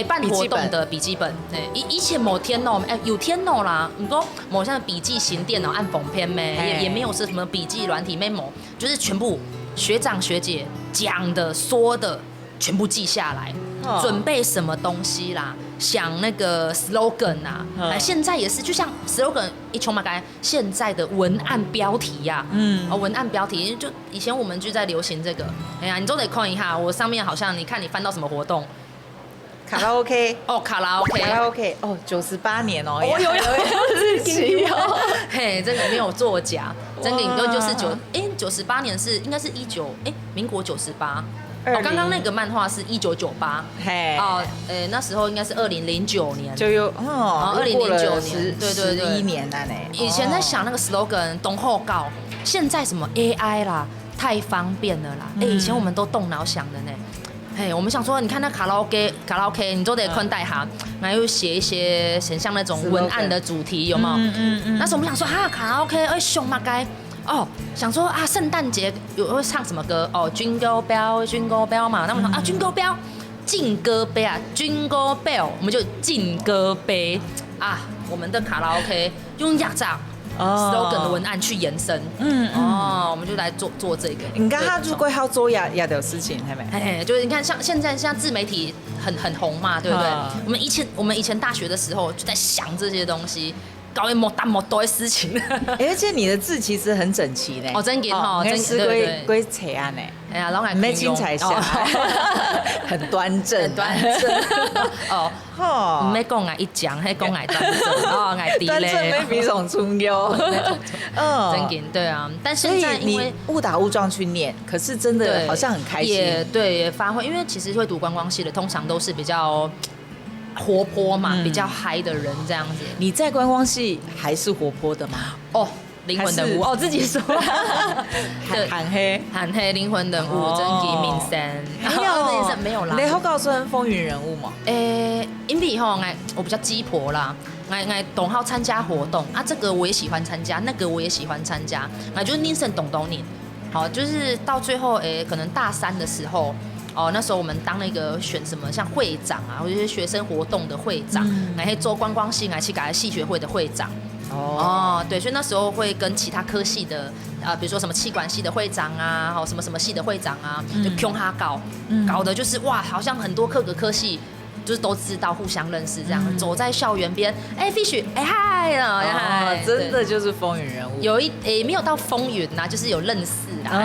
办活动的笔记本，以前某天哦，有天哦啦，你说某像笔记型电脑按缝片咩，也没有是什么笔记软体 memo， 就是全部学长学姐讲的说的全部记下来，准备什么东西啦，想那个 slogan 啊，现在也是，就像 slogan 一穷嘛该现在的文案标题呀，文案标题就以前我们就在流行这个，哎呀，你都得看一下，我上面好像你看你翻到什么活动。卡拉 OK 哦，卡拉 OK 哦，98年哦，有日期哦，嘿，这个没有作假，真的顶多就是98年是应该是民国98，刚刚那个漫画是1998，嘿，那时候应该是2009年，就有2009年，对11年了呢。以前在想那个 slogan 东后告，现在什么 AI 啦，太方便了啦，以前我们都动脑想的呢。嘿，我们想说，你看那卡拉 OK， 你都得宽带哈，然后写一些很像那种文案的主题，有没有？那时候我们想说，卡拉 OK， 凶嘛该，想说啊，圣诞节会唱什么歌？Jingle Bell，Jingle Bell 嘛，那我们说Jingle Bell， 劲歌杯啊，Jingle Bell， 我们就劲歌杯啊，我们的卡拉 OK 用压榨。slogan 的文案去延伸，我们就来做这个。你看他就会好做亚的事情，对没？就是你看像现在自媒体很红嘛，对不对？我们以前大学的时候就在想这些东西，搞一莫多的事情。而且你的字其实很整齐呢。真给哈，真是归彩安呢。哎呀，老奶没精彩下，很端正，很端正。没讲爱一讲，还讲爱端正，爱低嘞。端正没比种中优。真给对啊，但现在因为误打误撞去念，可是真的好像很开心。也发挥，因为其实会读观光系的，通常都是比较活泼嘛，比较嗨的人这样子。你在观光系还是活泼的吗？灵魂人物自己说，喊黑灵魂人物，真给名声，没有啦。你好告诉人风云人物嘛？因为我比较鸡婆啦，懂好参加活动啊，这个我也喜欢参加，那个我也喜欢参加，就是宁生懂你。好，就是到最后可能大3的时候。那时候我们当那个选什么像会长啊，或者是学生活动的会长，还会做观光系，还去改系学会的会长。对，所以那时候会跟其他科系的，比如说什么企管系的会长啊，什么什么系的会长啊，就穷哈搞的就是哇，好像很多各个科系就是都知道，互相认识这样，走在校园边，Fish，嗨，真的就是风云人物，没有到风云啊，就是有认识啊。